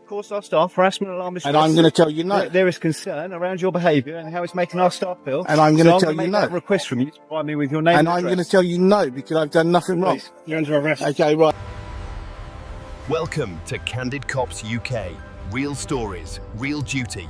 course our staff, harassment, alarm, and I'm going to tell you no. There is concern around your behaviour and how it's making our staff feel. And I'm going to tell you no. That request from you to provide me with your name and and I'm address. going to tell you no because I've done nothing wrong. You're under arrest. Okay, right. Welcome to Candid Cops UK. Real stories, real duty.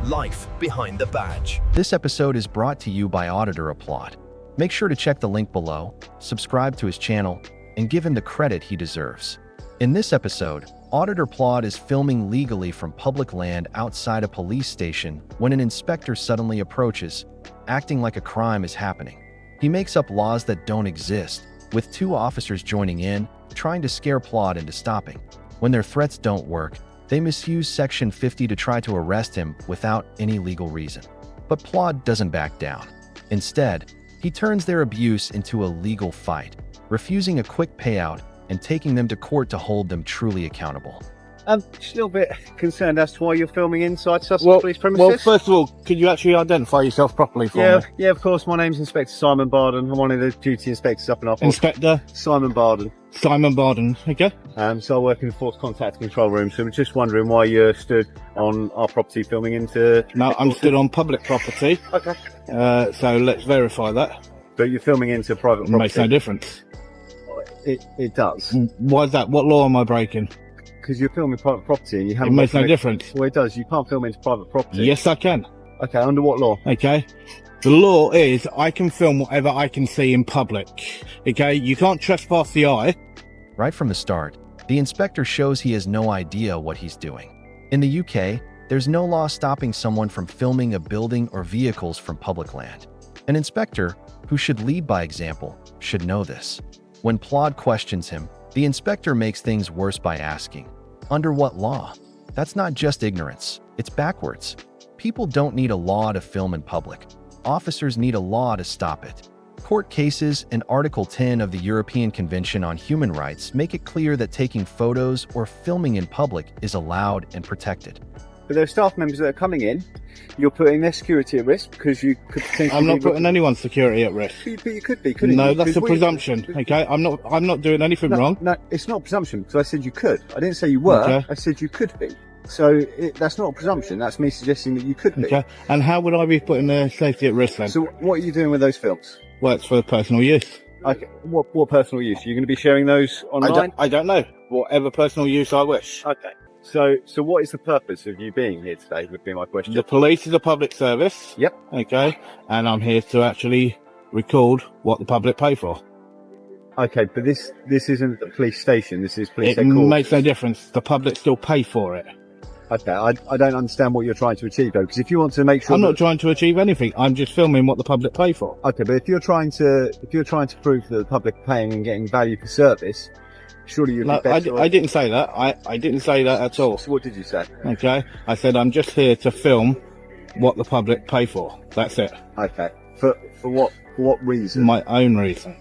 Life behind the badge. This episode is brought to you by Auditor Applaud. Make sure to check the link below, subscribe to his channel, and give him the credit he deserves. In this episode, Auditor Applaud is filming legally from public land outside a police station when an inspector suddenly approaches, acting like a crime is happening. He makes up laws that don't exist, with 2 officers joining in, trying to scare Applaud into stopping. When their threats don't work, they misuse Section 50 to try to arrest him without any legal reason. But Applaud doesn't back down. Instead, he turns their abuse into a legal fight, refusing a quick payout and taking them to court to hold them truly accountable. Just a little bit concerned as to why you're filming inside Sussex police premises. Well, first of all, could you actually identify yourself properly for me? Yeah, of course. My name's Inspector Simon Bardon. I'm one of the duty inspectors up in our force. Inspector? Simon Bardon. Simon Bardon, okay. So I work in the force contact control room, so we're just wondering why you're stood on our property filming into... No, I'm stood on public property. Okay. So let's verify that. But you're filming into private property? It makes no difference. It does. Why is that? What law am I breaking? Because you're filming private property and you haven't... It makes no difference. Well, it does. You can't film into private property. Yes, I can. Okay, under what law? Okay. The law is I can film whatever I can see in public. Okay, you can't trespass the eye. Right from the start, the inspector shows he has no idea what he's doing. In the UK, there's no law stopping someone from filming a building or vehicles from public land. An inspector, who should lead by example, should know this. When Applaud questions him, the inspector makes things worse by asking, "Under what law?" That's not just ignorance, it's backwards. People don't need a law to film in public. Officers need a law to stop it. Court cases and Article 10 of the European Convention on Human Rights make it clear that taking photos or filming in public is allowed and protected. But there are staff members that are coming in. You're putting their security at risk because you could potentially... I'm not putting anyone's security at risk. But you could be, couldn't you? No, that's a presumption, okay? I'm not doing anything wrong. No, it's not a presumption because I said you could. I didn't say you were, okay. I said you could be. So that's not a presumption, that's me suggesting that you could be. Okay, and how would I be putting their safety at risk then? So what are you doing with those films? Well, it's for personal use. Okay, what personal use? Are you going to be sharing those online? I don't know. Whatever personal use I wish. Okay. So what is the purpose of you being here today would be my question. The police is a public service. Yep. Okay. And I'm here to actually record what the public pay for. Okay, but this isn't a police station, this is police It makes no difference. The public still pay for it. Okay, I don't understand what you're trying to achieve though, because if you want to make sure... I'm not trying to achieve anything, I'm just filming what the public pay for. Okay, but if you're trying to prove that the public are paying and getting value for service, surely you'd be better... I didn't say that. I didn't say that at all. So what did you say? Okay, I said I'm just here to film what the public pay for. That's it. Okay, for what reason? My own reason.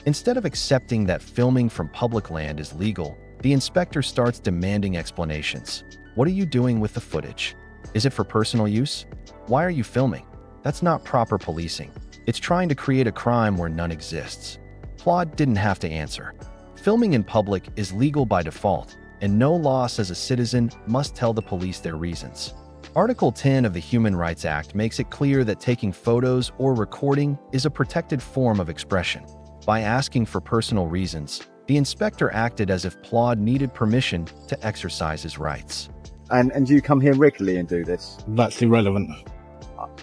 Instead of accepting that filming from public land is legal, the inspector starts demanding explanations. What are you doing with the footage? Is it for personal use? Why are you filming? That's not proper policing. It's trying to create a crime where none exists. Applaud didn't have to answer. Filming in public is legal by default, and no law says a citizen must tell the police their reasons. Article 10 of the Human Rights Act makes it clear that taking photos or recording is a protected form of expression. By asking for personal reasons, the inspector acted as if Applaud needed permission to exercise his rights. And do you come here regularly and do this? That's irrelevant.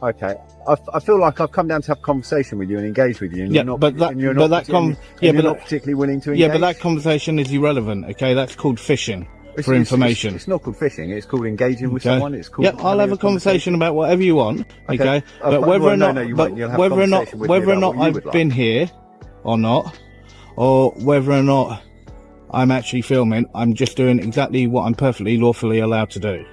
Okay. I feel like I've come down to have a conversation with you and engage with you, and you're not particularly willing to engage. Yeah, but that conversation is irrelevant, okay? That's called fishing for information. It's not called fishing, it's called engaging with someone. It's called... Yeah, I'll have a conversation about whatever you want, okay? But whether or not I've been here or not, or whether or not I'm actually filming, I'm just doing exactly what I'm perfectly lawfully allowed to do.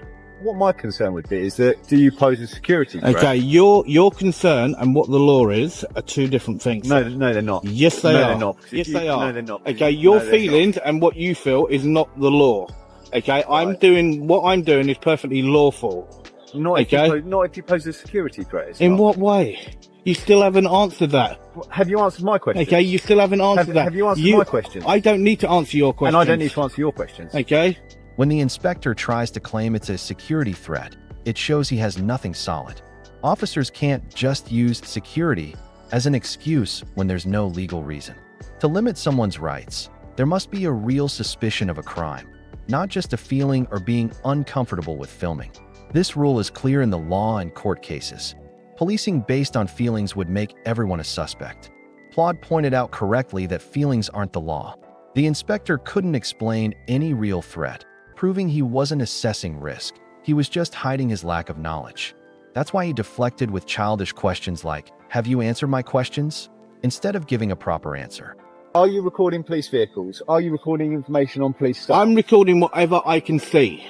What my concern would be is that, do you pose a security threat? Okay, your concern and what the law is are 2 different things. No, they're not. Yes, they are. They're not. Yes, they are. No, they're not. Okay, your feelings and what you feel is not the law. Okay, right. What I'm doing is perfectly lawful. Not if you pose a security threat. In what way? You still haven't answered that. Have you answered my question? Okay, you still haven't answered that. Have you answered my question? I don't need to answer your question. And I don't need to answer your questions. Okay. When the inspector tries to claim it's a security threat, it shows he has nothing solid. Officers can't just use security as an excuse when there's no legal reason. To limit someone's rights, there must be a real suspicion of a crime, not just a feeling or being uncomfortable with filming. This rule is clear in the law and court cases. Policing based on feelings would make everyone a suspect. Plod pointed out correctly that feelings aren't the law. The inspector couldn't explain any real threat, proving he wasn't assessing risk. He was just hiding his lack of knowledge. That's why he deflected with childish questions like, "Have you answered my questions?" instead of giving a proper answer. Are you recording police vehicles? Are you recording information on police staff? I'm recording whatever I can see.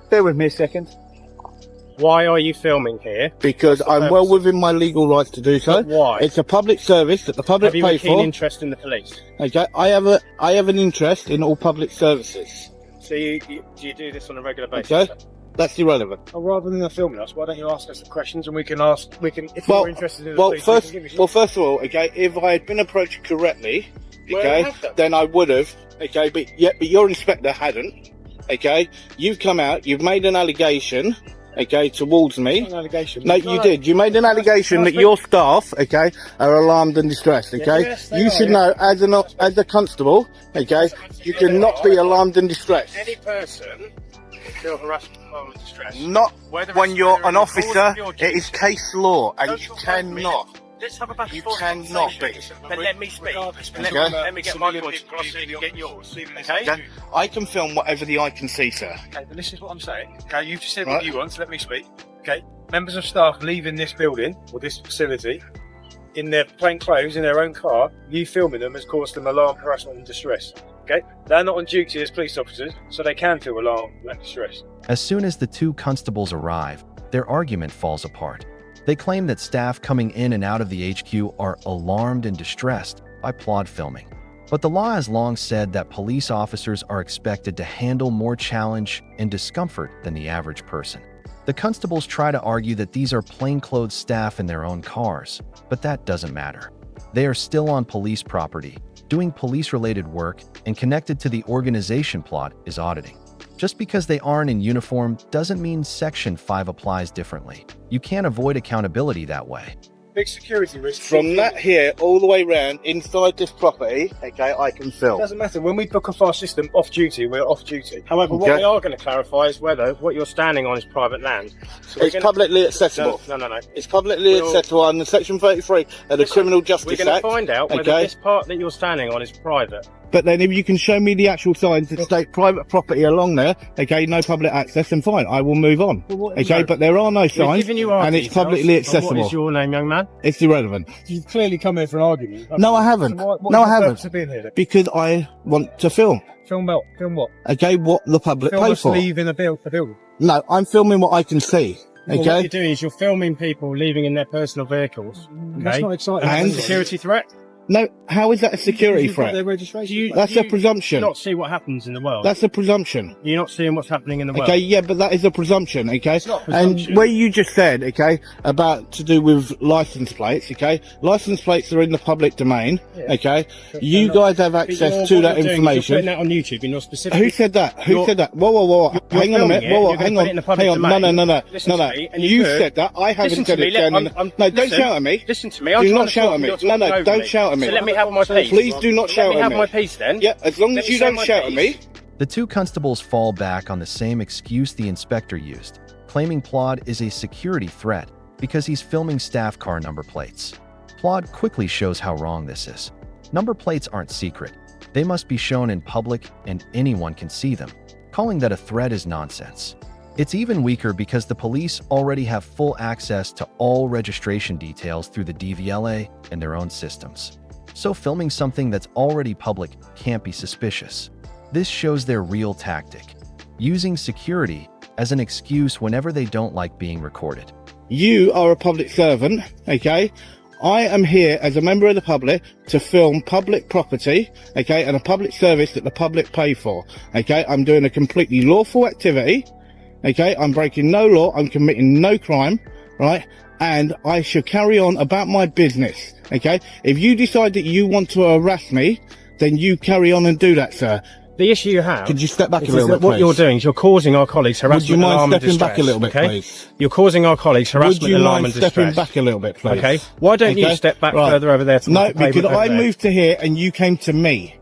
Bear with me a second. Why are you filming here? Because I'm well within my legal rights to do so. But why? It's a public service that the public Have you pay a keen for. interest in the police? Okay, I have an interest in all public services. So you do this on a regular basis? Okay, that's irrelevant. Well, rather than filming us, why don't you ask us the questions and we can if you're interested in the police, first of all, okay, if I had been approached correctly, okay, then I would have, okay, but your inspector hadn't, okay. You've come out, you've made an allegation, okay, towards me. It's not an allegation. No, you did. You made an allegation that your staff, okay, are alarmed and distressed, okay. Yes, you should know, as a constable, okay, you cannot be alarmed and distressed. Any person feel harassment, harm and distress. Not when you're an officer. It is case law, and you cannot. Let's have a back and You forth cannot be. conversation. Then let me speak. And Okay. let me get my point across so you can get yours. Okay? Okay? I can film whatever the eye can see, sir. Okay, but this is what I'm saying. Okay, you've just said Right. what you want, so let me speak. Okay, members of staff leaving this building or this facility in their plain clothes in their own car, you filming them has caused them alarm, harassment and distress. Okay, they're not on duty as police officers, so they can feel alarm and distress. As soon as the two constables arrive, their argument falls apart. They claim that staff coming in and out of the HQ are alarmed and distressed by Plod filming. But the law has long said that police officers are expected to handle more challenge and discomfort than the average person. The constables try to argue that these are plainclothes staff in their own cars, but that doesn't matter. They are still on police property, doing police-related work, and connected to the organization Plod is auditing. Just because they aren't in uniform doesn't mean Section 5 applies differently. You can't avoid accountability that way. Big security risk. From that here all the way round inside this property, okay, I can It film. doesn't matter. When we book off our system off duty, we're off duty. However, what Okay. we are going to clarify is whether what you're standing on is private land. So we're It's gonna- publicly accessible. No. It's publicly We'll- accessible under Section 33 of the Listen, Criminal We're Justice going to Act. find out whether okay? this part that you're standing on is private. But then if you can show me the actual signs that state private property along there, okay, no public access, then fine, I will move on. Okay, but there are no We've signs, given you our and it's details. publicly And accessible. What is your name, young man? It's irrelevant. You've clearly come here for an argument. No, I haven't. So No, I haven't. To being here, then? Because I want to film, Film what? Film what? okay, what the public Film pay us for. leaving a building. No, I'm filming what I can see, Well, what okay? you're doing is you're filming people leaving in their personal vehicles. That's Okay? not exciting. And- That's a security threat. No, how is that a security You've got threat? their registration. That's a presumption. Do you not see what happens in the world? That's a presumption. You're not seeing what's happening in the world. Okay, yeah, but that is a presumption, okay? not a And presumption. where you just said, okay, about to do with license plates, okay? License plates are in the public domain, Yeah. okay? But You they're guys have But access you're- to what that you're doing is information. You're putting that on YouTube and you're specifically... Who said that? Who You're- said that? Whoa. Hang on a filming minute. it, Whoa, you're gonna hang put on. it in the public Hang on. domain. No. Listen No. to me, and You could- said that. I haven't Listen said to me. it. Jen. No, don't listen, shout at me. Listen to me. I'm Do trying not to shout talk, at me. you're No, talking over don't me. shout at me. So let me have my piece. Please do not shout Let me at have me. my piece then. Yeah, as long Let as me you say don't my shout at me. piece. The two constables fall back on the same excuse the inspector used, claiming Plod is a security threat because he's filming staff car number plates. Plod quickly shows how wrong this is. Number plates aren't secret. They must be shown in public and anyone can see them. Calling that a threat is nonsense. It's even weaker because the police already have full access to all registration details through the DVLA and their own systems. So filming something that's already public can't be suspicious. This shows their real tactic, using security as an excuse whenever they don't like being recorded. You are a public servant, okay? I am here as a member of the public to film public property, okay, and a public service that the public pay for, okay? I'm doing a completely lawful activity, okay? I'm breaking no law, I'm committing no crime, right? And I should carry on about my business, okay? If you decide that you want to harass me, then you carry on and do that, sir. The issue you have. Could you step back a little bit, what you're doing is you're causing our colleagues harassment, alarm, and distress. Would you mind stepping back a little bit, please? You're causing our colleagues harassment, alarm, and distress. Would you mind stepping back a little bit, please? Okay. Why don't you step back further over there to No, because I moved to here and you came to me.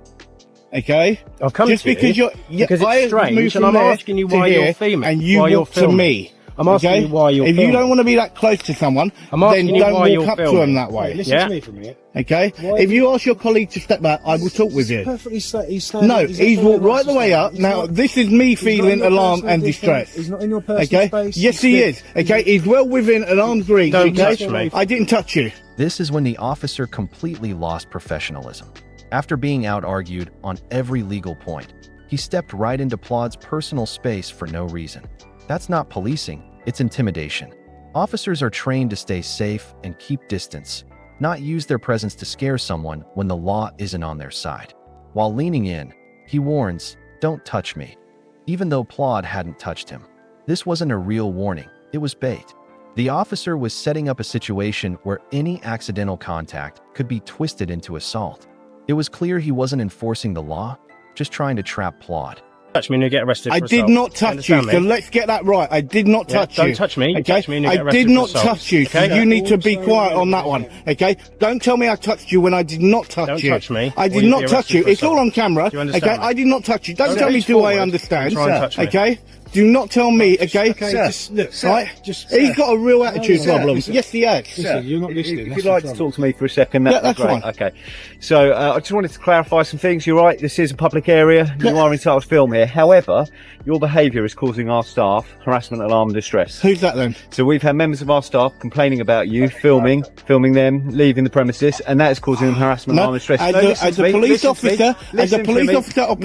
Okay? I've come just to because you. Because it's strange, and I'm asking you why you're filming. And you walked to me. I'm asking you why you're filming. If you don't want to be that close to someone, then don't walk up to them that way. Listen to me for a minute. Okay? If you ask your colleague to step back, I will talk with you. No, he's walked right the way up. Now, this is me feeling alarmed and distressed. He's not in your personal space. Yes, he is. Okay? He's well within an arm's reach. Don't touch me. I didn't touch you. This is when the officer completely lost professionalism. After being out-argued on every legal point, he stepped right into Plod's personal space for no reason. That's not policing, it's intimidation. Officers are trained to stay safe and keep distance, not use their presence to scare someone when the law isn't on their side. While leaning in, he warns, "Don't touch me," even though Plod hadn't touched him. This wasn't a real warning, it was bait. The officer was setting up a situation where any accidental contact could be twisted into assault. It was clear he wasn't enforcing the law, just trying to trap Plod. Touch me and you get arrested for I assault. did not touch you, so let's get that right. I did not touch you. Don't touch me. Okay? Touch me and you get I arrested did not for assault. touch you, so you need to be quiet on that one. Okay? Don't tell me I touched you when I did not touch you. Don't touch me. I did not touch you. It's all on camera. Do you understand Okay? I did not touch you. Don't tell me do I understand. Try and touch me. Okay? Do not tell me, okay? Just look, right? He's got a real attitude problem. Yes, he has. Listen, you're not listening. If you'd like to talk to me for a second, that'd be great. fine. Okay. So I just wanted to clarify some things. You're right, this is a public area. You are entitled to film here. However, your behaviour is causing our staff harassment, alarm and distress. Who's that then? So we've had members of our staff complaining about you, filming them, leaving the premises, and that is causing them harassment, alarm and distress. As a police officer or police officer,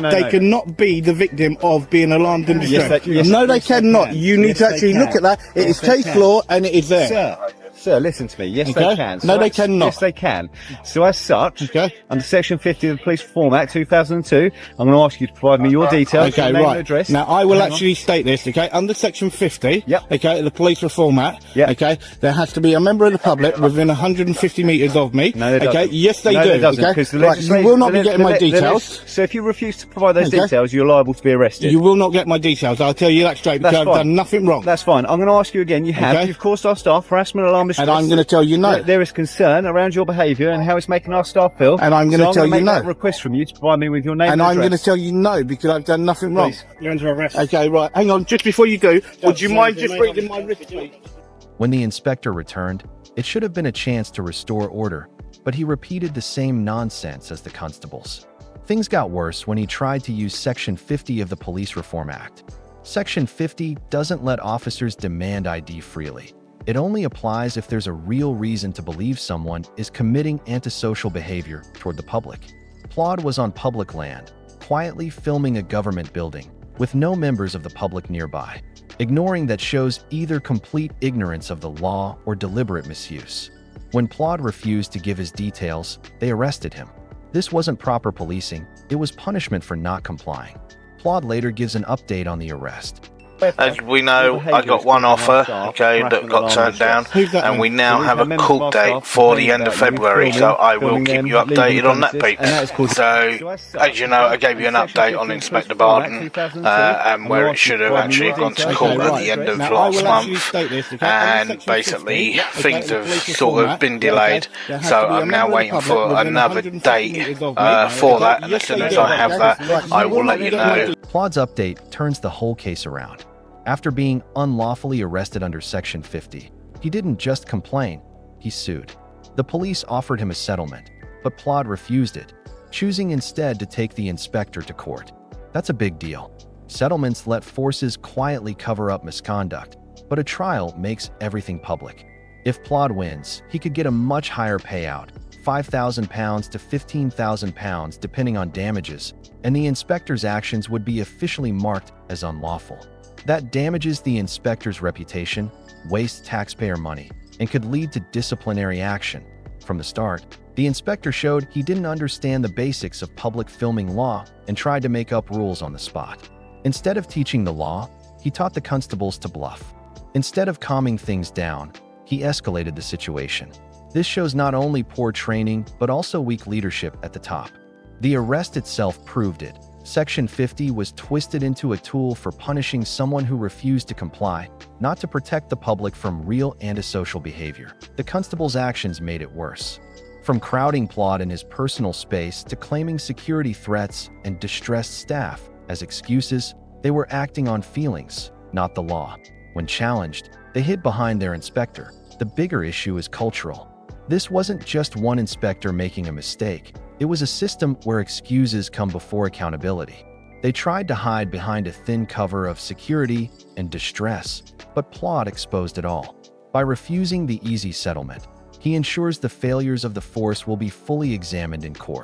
they cannot be the victim of being alarmed and distressed. No, they cannot. You need to actually look at that. It is case law and it is there. Sir, listen to me. Yes, they can. No, they cannot. Yes, they can. So as such, under Section 50 of the Police Reform Act 2002, I'm going to ask you to provide me your details, your name and address. Now, I will actually state this, okay? Under Section 50, okay, the Police Reform Act, okay, there has to be a member of the public within 150 metres of me. No, they okay? doesn't. Yes, they no, do. They doesn't, okay? Right, you will not be getting my details. So if you refuse to provide those details, you're liable to be arrested. You will not get my details. I'll tell you that straight because I've done nothing wrong. That's fine. I'm going to ask you again. You've caused our staff harassment, alarm, distress. And I'm going to tell you no. There is concern around your behaviour and how it's making our staff feel. And I'm going to tell you no. Request from you to provide me with your name and address. I'm going to tell you no because I've done nothing wrong. You're under arrest. Okay, right. Hang on. Just before you do, would you mind just reading my wrist, please? When the inspector returned, it should have been a chance to restore order, but he repeated the same nonsense as the constables. Things got worse when he tried to use Section 50 of the Police Reform Act. Section 50 doesn't let officers demand ID freely. It only applies if there's a real reason to believe someone is committing antisocial behavior toward the public. Plod was on public land, quietly filming a government building, with no members of the public nearby. Ignoring that shows either complete ignorance of the law or deliberate misuse. When Plod refused to give his details, they arrested him. This wasn't proper policing, it was punishment for not complying. Plod later gives an update on the arrest. As we know, I got one offer, okay, that got turned down, and we now have a court date for the end of February, so I will keep you updated on that, Pete. So, as you know, I gave you an update on Inspector Bardon, and where it should have actually gone to court at the end of last month, and basically things have sort of been delayed, so I'm now waiting for another date for that, and as soon as I have that, I will let you know. Plod's update turns the whole case around. After being unlawfully arrested under Section 50, he didn't just complain, he sued. The police offered him a settlement, but Plod refused it, choosing instead to take the inspector to court. That's a big deal. Settlements let forces quietly cover up misconduct, but a trial makes everything public. If Plod wins, he could get a much higher payout, £5,000 to £15,000 depending on damages, and the inspector's actions would be officially marked as unlawful. That damages the inspector's reputation, wastes taxpayer money, and could lead to disciplinary action. From the start, the inspector showed he didn't understand the basics of public filming law and tried to make up rules on the spot. Instead of teaching the law, he taught the constables to bluff. Instead of calming things down, he escalated the situation. This shows not only poor training, but also weak leadership at the top. The arrest itself proved it. Section 50 was twisted into a tool for punishing someone who refused to comply, not to protect the public from real antisocial behavior. The constable's actions made it worse. From crowding Plot in his personal space to claiming security threats and distressed staff as excuses, they were acting on feelings, not the law. When challenged, they hid behind their inspector. The bigger issue is cultural. This wasn't just one inspector making a mistake. It was a system where excuses come before accountability. They tried to hide behind a thin cover of security and distress, but Plot exposed it all. By refusing the easy settlement, he ensures the failures of the force will be fully examined in court.